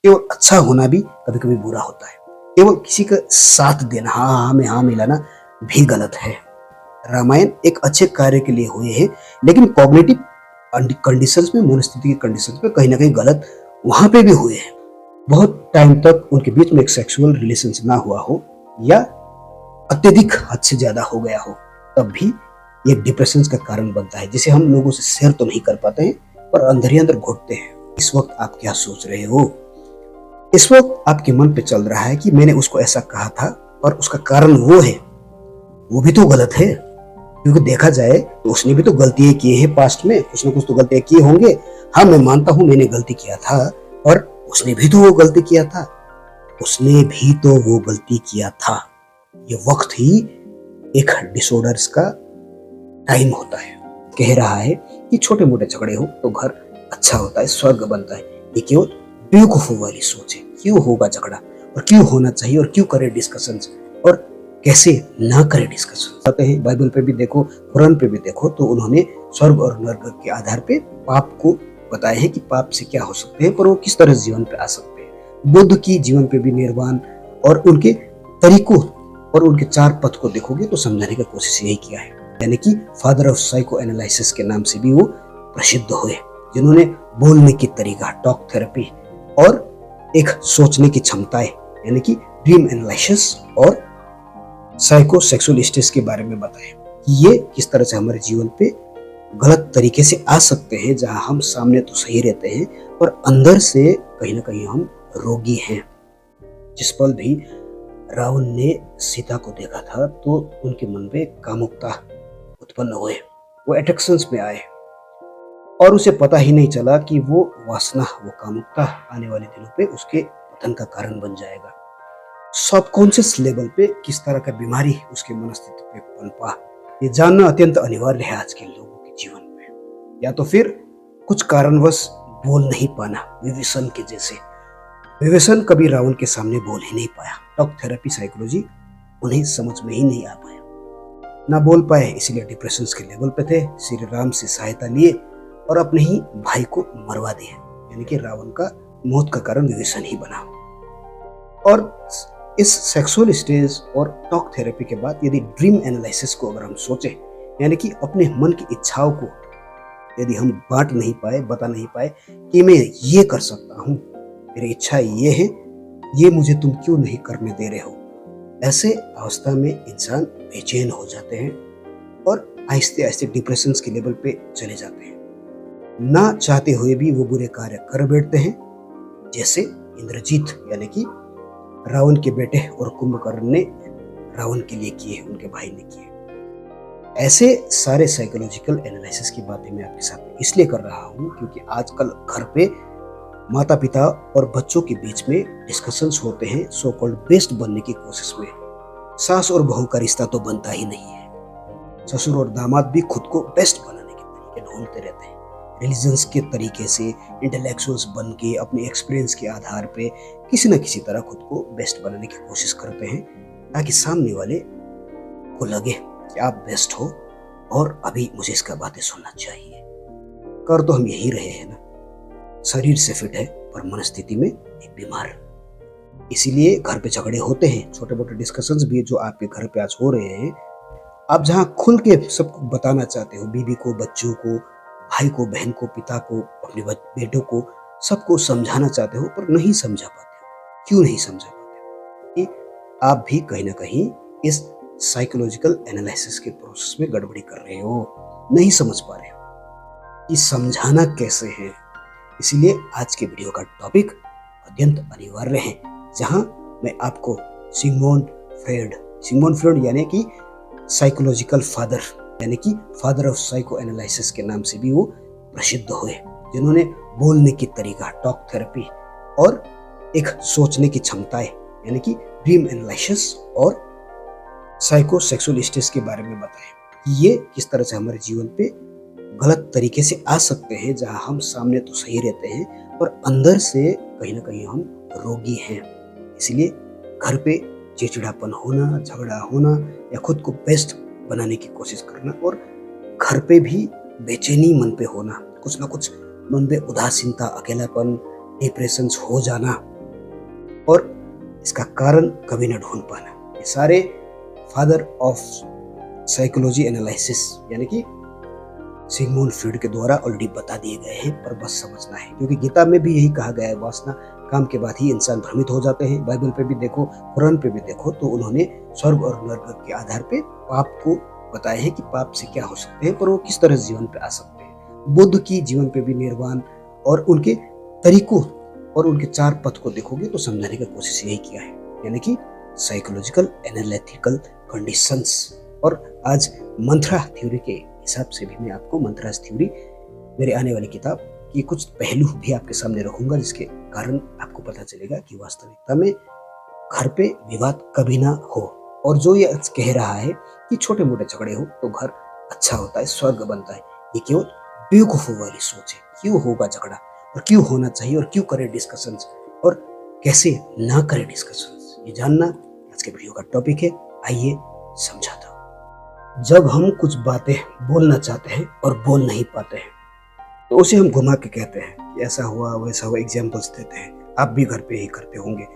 केवल अच्छा होना भी कभी कभी बुरा होता है। केवल किसी का साथ देना, हाँ हाँ में हाँ मिलाना भी गलत है। रामायण एक अच्छे कार्य के लिए हुए हैं, लेकिन कॉग्निटिव कंडीशंस में, मनस्थिति की कंडीशंस में कहीं ना कहीं गलत वहां पे भी हुए हैं। बहुत टाइम तक उनके बीच में एक सेक्सुअल रिलेशन ना हुआ हो या अत्यधिक हद से ज्यादा हो गया हो, तब भी ये डिप्रेशन का कारण बनता है, जिसे हम लोगों से शेयर तो नहीं कर पाते हैं पर अंदर ही अंदर घुटते हैं। इस वक्त आप क्या सोच रहे हो? इस वक्त आपके मन पे चल रहा है कि मैंने उसको ऐसा कहा था और उसका कारण वो है। वो भी तो गलत है, क्योंकि देखा जाए तो उसने भी तो गलतियां की है पास्ट में, कुछ ना कुछ तो गलतियां किए होंगे। हाँ, मैं मानता हूं मैंने गलती किया था, और उसने भी तो वो गलती किया था। उसने भी तो वो गलती किया था। ये वक्त ही एक डिसऑर्डर्स का टाइम होता है। कह रहा है कि छोटे मोटे झगड़े हो तो घर अच्छा होता है, स्वर्ग बनता है। ये केवल बेवकूफों वाली सोच है। क्यों होगा झगड़ा, और क्यों होना चाहिए, और क्यों करे डिस्कशन, और कैसे ना करे डिस्कशन। कहते हैं बाइबल पे भी देखो, कुरान पे भी देखो, तो उन्होंने स्वर्ग और नरक के आधार पे पाप को बताया है कि पाप से क्या हो सकते हैं, पर वो किस तरह जीवन पे आ सकते हैं। बुद्ध की जीवन पे भी निर्वाण और उनके तरीकों और उनके चार पथ को देखोगे तो समझाने की कोशिश यही किया है। यानी कि फादर ऑफ साइको एनालिसिस के नाम से भी वो प्रसिद्ध हुए, जिन्होंने बोलने की तरीका, टॉक थेरेपी, और एक सोचने की क्षमताएं यानी कि ड्रीम एनालिसिस और साइको सेक्सुअल स्टेज के बारे में बताएं कि ये किस तरह से हमारे जीवन पे गलत तरीके से आ सकते हैं, जहां हम सामने तो सही रहते हैं पर अंदर से कहीं ना कहीं हम रोगी हैं। जिस पल भी रावण ने सीता को देखा था तो उनके मन में कामुकता उत्पन्न हुए, वो अट्रैक्शंस में आए, और उसे पता ही नहीं चला कि वो वासना, वो कामुकता आने वाले दिनों पे उसके पतन का कारण बन जाएगा। सबकॉन्शियस लेवल पे किस तरह का बीमारी उसके मनस्थिति पे पनपा, ये जानना अत्यंत अनिवार्य है आज के लोगों के जीवन में। या तो फिर कुछ कारणवश बोल नहीं पाना, विभीषण के जैसे। विभीषण कभी रावण के सामने बोल ही नहीं पाया। टॉक थेरेपी साइकोलॉजी उन्हें समझ में ही नहीं आ पाया, ना बोल पाए, इसीलिए डिप्रेशन के लेवल पे थे। श्री राम से सहायता लिए और अपने ही भाई को मरवा दिए, यानी कि रावण का मौत का कारण विभीषण ही बना। और इस सेक्सुअल स्टेज और टॉक थेरेपी के बाद यदि ड्रीम एनालिसिस को अगर हम सोचें, यानी कि अपने मन की इच्छाओं को यदि हम बांट नहीं पाए, बता नहीं पाए कि मैं ये कर सकता हूँ, मेरी इच्छा ये है, ये मुझे तुम क्यों नहीं करने दे रहे हो, ऐसे अवस्था में इंसान बेचैन हो जाते हैं और आहिस्ते आहिस्ते डिप्रेशन के लेवल पे चले जाते हैं। ना चाहते हुए भी वो बुरे कार्य कर बैठते हैं, जैसे इंद्रजीत यानी कि रावण के बेटे और कुंभकर्ण ने रावण के लिए किए, उनके भाई ने किए। ऐसे सारे साइकोलॉजिकल एनालिसिस की बातें मैं आपके साथ इसलिए कर रहा हूं क्योंकि आजकल घर पे माता पिता और बच्चों के बीच में डिस्कशंस होते हैं सो कॉल्ड बेस्ट बनने की कोशिश में। सास और बहू का रिश्ता तो बनता ही नहीं है। ससुर और दामाद भी खुद को बेस्ट बनाने के तरीके ढूंढते रहते हैं, रिलीजन्स के तरीके से, इंटेलेक्चुअल्स बन के, अपने एक्सपीरियंस के आधार पे किसी न किसी तरह खुद को बेस्ट बनाने की कोशिश करते हैं, ताकि सामने वाले को लगे कि आप बेस्ट हो और अभी मुझे इसका बातें सुनना चाहिए। कर तो हम यही रहे हैं ना, शरीर से फिट है पर मनस्थिति में एक बीमार। इसीलिए घर पे झगड़े होते हैं, छोटे मोटे डिस्कशंस भी जो आपके घर पे आज हो रहे हैं। आप जहां खुल के सबको बताना चाहते हो, बीवी को, बच्चों को, भाई को, बहन को, पिता को, अपने बेटों को, सबको समझाना चाहते हो पर नहीं समझा पाते हो। क्यों नहीं समझा पाते हो? कि आप भी कहीं ना कहीं इस साइकोलॉजिकल एनालिसिस के प्रोसेस में गड़बड़ी कर रहे हो, नहीं समझ पा रहे हो कि समझाना कैसे है। इसीलिए आज के वीडियो का टॉपिक अत्यंत अनिवार्य है, जहां मैं आपको सिगमंड फ्रॉइड यानी कि साइकोलॉजिकल फादर यानी कि फादर ऑफ साइको एनालिसिस के नाम से भी वो प्रसिद्ध हुए, जिन्होंने बोलने की तरीका, टॉक थेरेपी और एक सोचने की क्षमताएं यानी कि ड्रीम एनालिसिस और साइको सेक्सुअल स्टेज के बारे में बताएं कि ये किस तरह से हमारे जीवन पे गलत तरीके से आ सकते हैं, जहां हम सामने तो सही रहते हैं और अंदर से कहीं ना कहीं हम रोगी हैं। इसलिए घर पे चिड़चिड़ापन होना, झगड़ा होना या खुद को बेस्ट बनाने की कोशिश करना, और घर पे भी बेचैनी मन पे होना, कुछ ना कुछ मन पे उदासीनता, अकेलापन, डिप्रेशन हो जाना, और इसका कारण कभी न ढूंढ पाना। ये सारे फादर ऑफ साइकोलॉजी एनालिसिस यानी कि सिगमुंड फ्रीड के द्वारा ऑलरेडी बता दिए गए हैं, पर बस समझना है, क्योंकि गीता में भी यही कहा गया है, वासना काम के बाद ही इंसान भ्रमित हो जाते हैं। बाइबल पे भी देखो, कुरान पे भी देखो, तो उन्होंने स्वर्ग और नरक के आधार पे पाप को बताया है कि पाप से क्या हो सकते हैं, पर वो किस तरह जीवन पे आ सकते हैं। बुद्ध की जीवन पे भी निर्वाण और उनके तरीकों और उनके 4 पथ को देखोगे तो समझाने की कोशिश यही किया है, यानी कि साइकोलॉजिकल एनालिटिकल कंडीशंस। और आज मंत्रा थ्योरी के हिसाब से भी मैं आपको मंत्रास थ्योरी, मेरे आने वाली किताब की कुछ पहलू भी आपके सामने रखूंगा, जिसके कारण आपको पता चलेगा कि वास्तविकता में घर पे विवाद कभी ना हो। और जो ये कह रहा है कि छोटे मोटे झगड़े हो तो घर अच्छा होता है, स्वर्ग बनता है, ये केवल बेवकूफों वाली सोच है। क्यों होगा झगड़ा और क्यों होना चाहिए और क्यों करें डिस्कशंस और कैसे ना करें डिस्कशंस, ये जानना आज के वीडियो का टॉपिक है। आइए समझाता हूँ। जब हम कुछ बातें बोलना चाहते हैं और बोल नहीं पाते हैं तो उसे हम घुमा के कहते हैं कि ऐसा हुआ वैसा हुआ, एग्जाम्पल्स देते हैं। आप भी घर पे ही करते होंगे।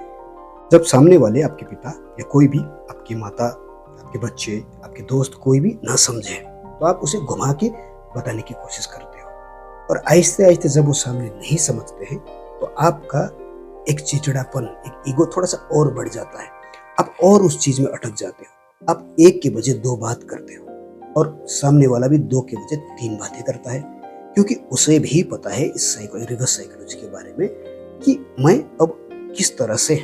जब सामने वाले आपके पिता या कोई भी, आपकी माता, आपके बच्चे, आपके दोस्त कोई भी ना समझे तो आप उसे घुमा के बताने की कोशिश करते हो, और आहिस्ते आहिस्ते जब वो सामने नहीं समझते हैं तो आपका एक चिड़चिड़ापन, एक ईगो थोड़ा सा और बढ़ जाता है। आप और उस चीज में अटक जाते हो। आप एक के बजाय 2 बात करते हो और सामने वाला भी 2 के बजाय 3 बातें करता है, क्योंकि उसे भी पता है इस रिवर्स साइकोलॉजी के बारे में कि मैं अब किस तरह से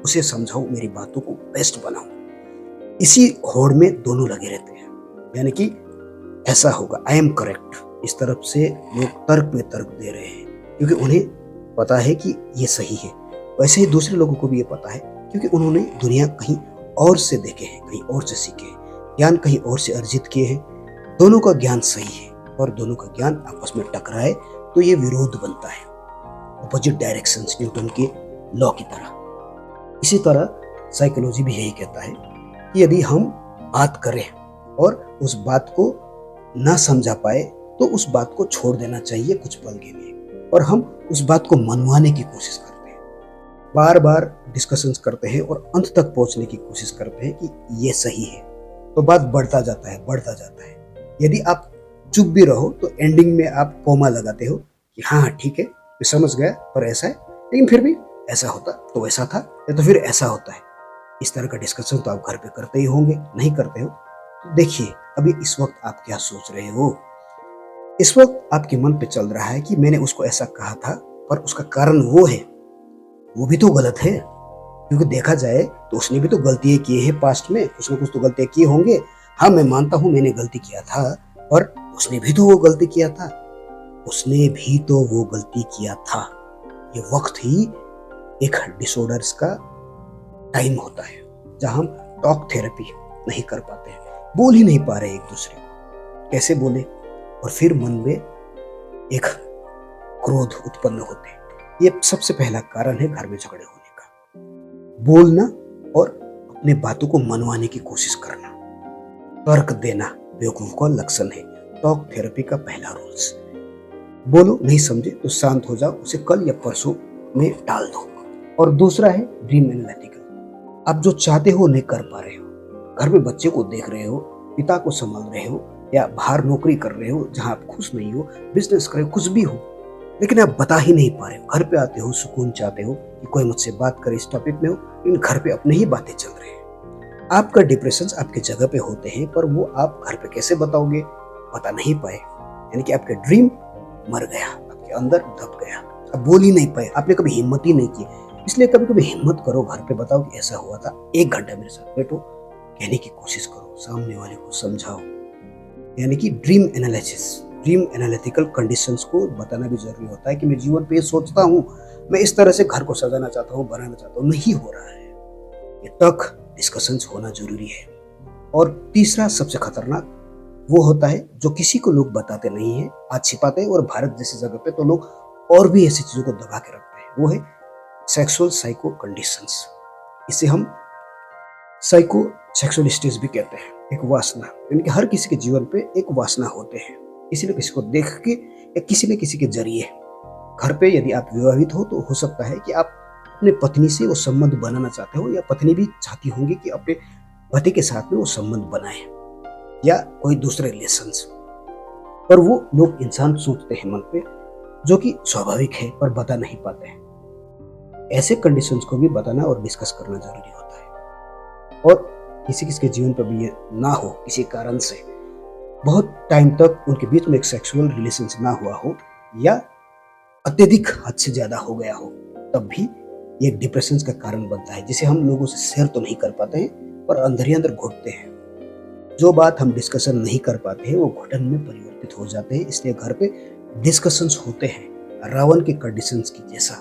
उसे समझाऊं, मेरी बातों को बेस्ट बनाऊं। इसी होड़ में दोनों लगे रहते हैं, यानी कि ऐसा होगा, आई एम करेक्ट, इस तरफ से लोग तर्क पे तर्क दे रहे हैं क्योंकि उन्हें पता है कि ये सही है। वैसे ही दूसरे लोगों को भी ये पता है क्योंकि उन्होंने दुनिया कहीं और से देखे हैं, कहीं और से सीखे हैं, ज्ञान कहीं और से अर्जित किए हैं। दोनों का ज्ञान सही है और दोनों का ज्ञान आपस में टकराए तो ये विरोध बनता है, अपोजिट डायरेक्शंस, न्यूटन के लॉ की तरह। इसी तरह साइकोलॉजी भी यही कहता है कि यदि हम बात करें और उस बात को ना समझा पाए तो उस बात को छोड़ देना चाहिए कुछ पल के लिए, और हम उस बात को मनवाने की कोशिश करते हैं, बार बार डिस्कशंस करते हैं और अंत तक पहुंचने की कोशिश करते हैं कि ये सही है, तो बात बढ़ता जाता है, बढ़ता जाता है। यदि आप चुप भी रहो तो एंडिंग में आप कोमा लगाते हो कि हाँ ठीक है, मैं समझ गया, पर ऐसा है, लेकिन फिर भी ऐसा होता तो वैसा था, या तो फिर ऐसा होता है। इस तरह का डिस्कशन तो आप घर पे करते ही होंगे, नहीं करते हो तो देखिए अभी इस वक्त आप क्या सोच रहे हो। इस वक्त आपके मन पे चल रहा है कि मैंने उसको ऐसा कहा था, पर उसका कारण वो है, वो भी तो गलत है, क्योंकि देखा जाए तो उसने भी तो गलतियां की है पास्ट में, कुछ ना कुछ तो गलतियां किए होंगे। हाँ मैं मानता हूं मैंने गलती किया था, पर उसने भी तो वो गलती किया था, उसने भी तो वो गलती किया था। ये वक्त ही एक डिसऑर्डर्स का टाइम होता है जहां हम टॉक थेरेपी नहीं कर पाते हैं, बोल ही नहीं पा रहे एक दूसरे को, कैसे बोले, और फिर मन में एक क्रोध उत्पन्न होते हैं। ये सबसे पहला कारण है घर में झगड़े होने का, बोलना और अपने बातों को मनवाने की कोशिश करना, तर्क देना बेवकूफ का लक्षण है। टॉक थेरेपी का पहला रूल्स, बोलो, नहीं समझे तो शांत हो जाओ, उसे कल या परसों में टाल दो। और दूसरा है ड्रीम एनालिटिकल, आप जो चाहते हो नहीं कर पा रहे हो, घर में बच्चे को देख रहे हो, पिता को संभाल रहे हो, या बाहर नौकरी कर रहे हो जहां आप खुश नहीं हो, बिजनेस कर रहे हो, कुछ भी हो, लेकिन आप बता ही नहीं पा रहे हो। घर पे आते हो, सुकून चाहते हो कि कोई मुझसे बात करे इस टॉपिक में हो, लेकिन घर पे अपने ही बातें चल रहे हैं। आपका डिप्रेशन आपके जगह पे होते हैं, पर वो आप घर पे कैसे बताओगे, बता नहीं पाए, यानी कि आपका ड्रीम मर गया, आपके अंदर दब गया, आप बोल ही नहीं पाए, आपने कभी हिम्मत ही नहीं की। इसलिए कभी कभी हिम्मत करो, घर पे बताओ कि ऐसा हुआ था, 1 घंटा मेरे साथ बैठो, कहने की कोशिश करो, सामने वाले को समझाओ। यानी कि dream analysis, dream analytical conditions को बताना भी जरूरी होता है कि मैं जीवन पे ये सोचता हूँ, मैं इस तरह से घर को सजाना चाहता हूँ, बनाना चाहता हूँ, नहीं हो रहा है। ये टक डिस्कशंस होना जरूरी है। और तीसरा सबसे खतरनाक वो होता है जो किसी को लोग बताते नहीं है, आज छिपाते हैं, और भारत जैसी जगह पे तो लोग और भी ऐसी चीजों को दबा के रखते हैं, वो है सेक्सुअल साइको कंडीशंस। इसे हम साइको सेक्सुअल स्टेज भी कहते हैं। एक वासना, यानी कि हर किसी के जीवन पे एक वासना होते हैं, किसी न किसी को देख के या किसी न किसी के जरिए। घर पे यदि आप विवाहित हो तो हो सकता है कि आप अपने पत्नी से वो संबंध बनाना चाहते हो, या पत्नी भी चाहती होंगी कि अपने पति के साथ में वो संबंध बनाए, या कोई दूसरे रिलेशंस। पर वो लोग इंसान सोचते हैं मन पे, जो कि स्वाभाविक है, पर बता नहीं पाते हैं। ऐसे कंडीशंस को भी बताना और डिस्कस करना जरूरी होता है। और किसी किसी के जीवन पर भी ये ना हो किसी कारण से, बहुत टाइम तक उनके बीच में एक सेक्सुअल रिलेशंस ना हुआ हो, या अत्यधिक हद से ज्यादा हो गया हो, तब भी ये एक डिप्रेशन का कारण बनता है, जिसे हम लोगों से शेयर तो नहीं कर पाते हैं, पर अंदर ही अंदर घुटते हैं। जो बात हम डिस्कशन नहीं कर पाते हैं वो घुटन में परिवर्तित हो जाते हैं। इसलिए घर पे डिस्कशंस होते हैं रावण के कंडीशंस की जैसा,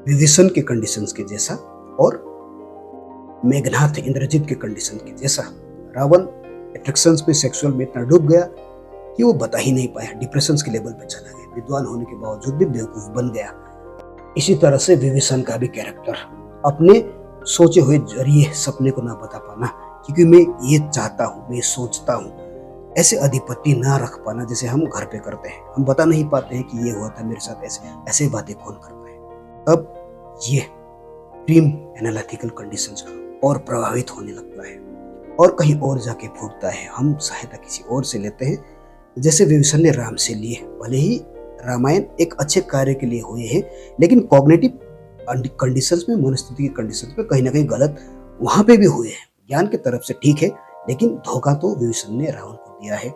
विभीषण के कंडीशंस के जैसा, और मेघनाथ इंद्रजीत के कंडीशन के जैसा। रावण अट्रैक्शंस में, सेक्सुअल में इतना डूब गया कि वो बता ही नहीं पाया, डिप्रेशन के लेवल पे चला गया, विद्वान होने के बावजूद भी बेवकूफ बन गया। इसी तरह से विभीषण का भी कैरेक्टर, अपने सोचे हुए जरिए सपने को ना बता पाना, क्योंकि मैं ये चाहता हूँ, मैं सोचता हूँ, ऐसे अधिपति ना रख पाना जैसे हम घर पे करते हैं। हम बता नहीं पाते हैं कि ये हुआ था मेरे साथ, ऐसे बातें कौन करता है। अब ये ड्रीम एनालिटिकल कंडीशंस और प्रभावित होने लगता है और कहीं और जाके फूटता है। हम सहायता किसी और से लेते हैं, जैसे विभीषण ने राम से लिए। भले ही रामायण एक अच्छे कार्य के लिए हुए हैं, लेकिन कॉग्निटिव कंडीशंस में, मनस्थिति के कंडीशंस में कहीं ना कहीं गलत वहां पे भी हुए हैं। ज्ञान की तरफ से ठीक है, लेकिन धोखा तो विभीषण ने रावण को दिया है।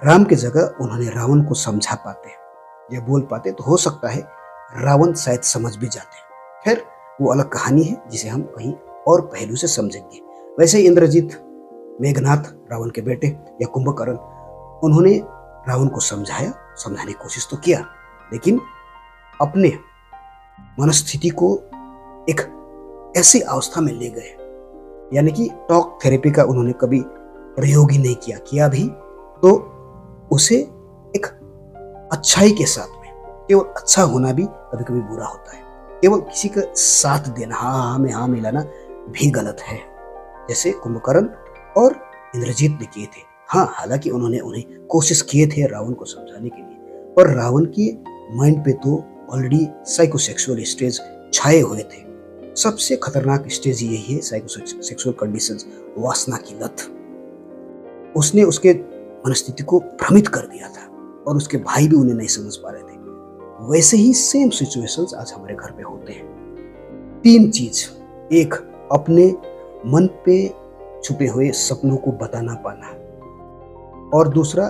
राम की जगह उन्होंने रावण को समझा पाते या बोल पाते तो हो सकता है रावण शायद समझ भी जाते। खैर वो अलग कहानी है जिसे हम कहीं और पहलू से समझेंगे। वैसे इंद्रजीत, मेघनाथ रावण के बेटे, या कुंभकर्ण, उन्होंने रावण को समझाने की कोशिश तो किया, लेकिन अपने मनस्थिति को एक ऐसी अवस्था में ले गए, यानी कि टॉक थेरेपी का उन्होंने कभी प्रयोग ही नहीं किया भी तो उसे एक अच्छाई के साथ में, केवल अच्छा होना भी कभी कभी बुरा होता है। केवल किसी का साथ देना, हाँ में हाँ मिलाना भी गलत है, जैसे कुंभकर्ण और इंद्रजीत ने किए थे। हाँ, हालांकि उन्होंने उन्हें कोशिश किए थे रावण को समझाने के लिए, पर रावण के माइंड पे तो ऑलरेडी साइकोसेक्सुअल स्टेज छाए हुए थे। सबसे खतरनाक स्टेज यही है, साइकोसेक्सुअल कंडीशंस, वासना की लत। उसने उसके मनस्थिति को भ्रमित कर दिया था और उसके भाई भी उन्हें नहीं समझ पा रहे थे। वैसे ही सेम सिचुएशंस आज हमारे घर पे होते हैं। 3 चीज, एक अपने मन पे छुपे हुए सपनों को बताना पाना, और दूसरा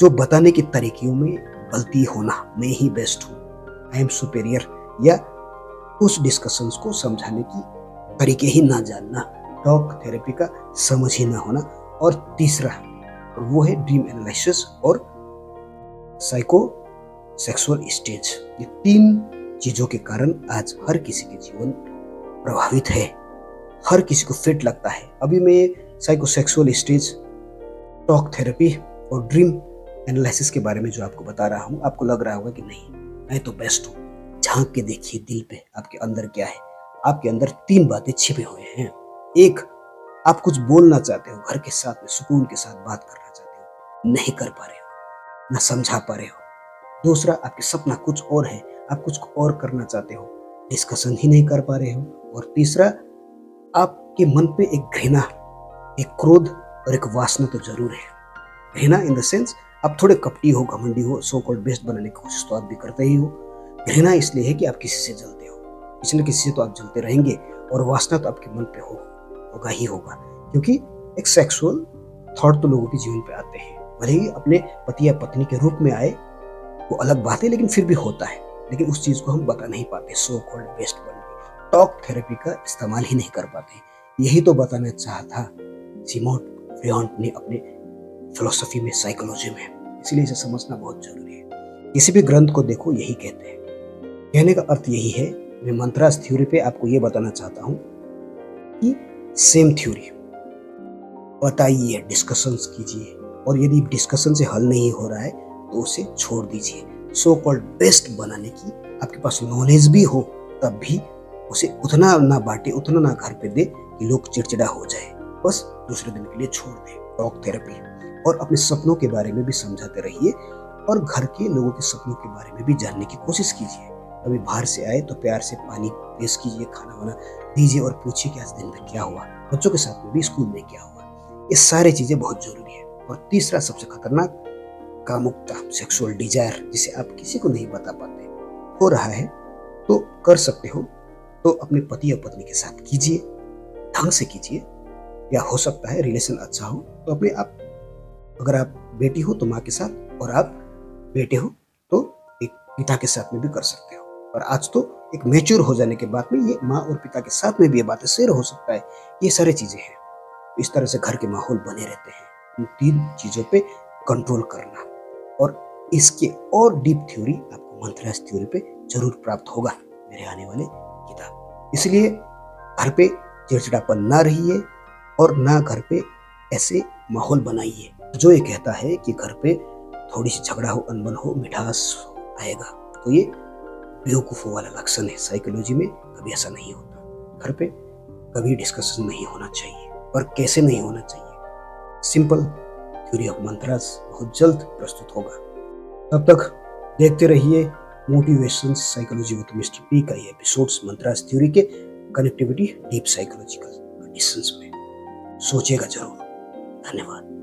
जो बताने के तरीकों में गलती होना, मैं ही बेस्ट हूँ, आई एम सुपेरियर, या उस डिस्कशंस को समझाने की तरीके ही ना जानना, टॉक थेरेपी का समझ ही ना होना, और तीसरा वो है ड्रीम एनालिसिस और साइको सेक्सुअल स्टेज। ये 3 चीजों के कारण आज हर किसी के जीवन प्रभावित है, हर किसी को फिट लगता है। अभी मैं साइकोसेक्सुअल स्टेज, टॉक थेरेपी और ड्रीम एनालिसिस के बारे में जो आपको बता रहा हूँ, आपको लग रहा होगा कि नहीं मैं तो बेस्ट हूँ। झांक के देखिए दिल पे, आपके अंदर क्या है। आपके अंदर 3 बातें छिपे हुए हैं। एक, आप कुछ बोलना चाहते हो, घर के साथ में सुकून के साथ बात करना चाहते हो, नहीं कर पा रहे हो, ना समझा पा रहे हो। दूसरा, आपके सपना कुछ और है, आप कुछ और करना चाहते हो, डिस्कशन ही नहीं कर पा रहे हो। और तीसरा, आपके मन पे एक घृणा, एक क्रोध और एक वासना तो जरूर है। घृणा इन द सेंस आप थोड़े कपटी हो, घमंडी हो, सो कॉल्ड बेस्ट बनाने की कोशिश तो आप भी करते ही हो। घृणा इसलिए है कि आप किसी से जलते हो, किसी न किसी से तो आप जलते रहेंगे, और वासना तो आपके मन पे होगा ही होगा, क्योंकि एक सेक्सुअल थॉट तो लोगों के जीवन पे आते हैं। भले ही अपने पति या पत्नी के रूप में आए वो अलग बात है, लेकिन फिर भी होता है। लेकिन उस चीज को हम बता नहीं पाते, सो कॉल्ड बेस्ट बन के टॉक थेरेपी का इस्तेमाल ही नहीं कर पाते। यही तो बताना चाहा था सिमोन फ्रियॉन्ट ने अपने फिलोसफी में, साइकोलॉजी में। इसलिए इसे समझना बहुत जरूरी है। किसी भी ग्रंथ को देखो यही कहते हैं। कहने का अर्थ यही है, मैं मंत्रास थ्योरी पे आपको ये बताना चाहता हूँ कि सेम थ्योरी बताइए, डिस्कशंस कीजिए, और यदि डिस्कशन से हल नहीं हो रहा है तो उसे छोड़ दीजिए। सो कॉल्ड बेस्ट बनाने की आपके पास नॉलेज भी हो, तब भी उसे उतना ना बांटे, उतना ना घर पे दे कि लोग चिड़चिड़ा हो जाए, बस दूसरे दिन के लिए छोड़ दे। टॉक थेरेपी, और अपने सपनों के बारे में भी समझाते रहिए, और घर के लोगों के सपनों के बारे में भी जानने की कोशिश कीजिए। कभी बाहर से आए तो प्यार से पानी पेश कीजिए, खाना वाना दीजिए और पूछिए कि आज दिन में क्या हुआ, बच्चों के साथ में भी स्कूल में क्या हुआ। ये सारी चीजें बहुत जरूरी है। और तीसरा सबसे खतरनाक, कामुकता, सेक्सुअल डिजायर, जिसे आप किसी को नहीं बता पाते। हो रहा है तो कर सकते हो तो अपने पति या पत्नी के साथ कीजिए, ढंग से कीजिए, या हो सकता है रिलेशन अच्छा हो तो अपने आप, अगर आप बेटी हो तो माँ के साथ, और आप बेटे हो तो एक पिता के साथ में भी कर सकते हो। और आज तो एक मैच्योर हो जाने के बाद में ये माँ और पिता के साथ में भी ये बातें शेयर हो सकता है। ये सारी चीजें हैं। इस तरह से घर के माहौल बने रहते हैं। इन 3 चीजों पे कंट्रोल करना, और इसके और डीप थ्योरी आपको मंथराज थ्योरी पे जरूर प्राप्त होगा मेरे आने वाले किताब। इसलिए घर पे चिड़चिड़ापन ना रहिए और ना घर पे ऐसे माहौल बनाइए जो ये कहता है कि घर पे थोड़ी सी झगड़ा हो, अनबन हो, मिठास आएगा। तो ये बेवकूफों वाला लक्षण है। साइकोलॉजी में कभी ऐसा नहीं होता। घर पे कभी डिस्कशन नहीं होना चाहिए। और कैसे नहीं होना चाहिए, सिंपल थ्योरी ऑफ मंत्रास बहुत जल्द प्रस्तुत होगा। तब तक देखते रहिए motivation psychology with mister P का ये एपिसोड्स मंत्रास थ्योरी के कनेक्टिविटी डीप साइकोलॉजिकल कंडीशंस में। सोचिएगा जरूर। धन्यवाद।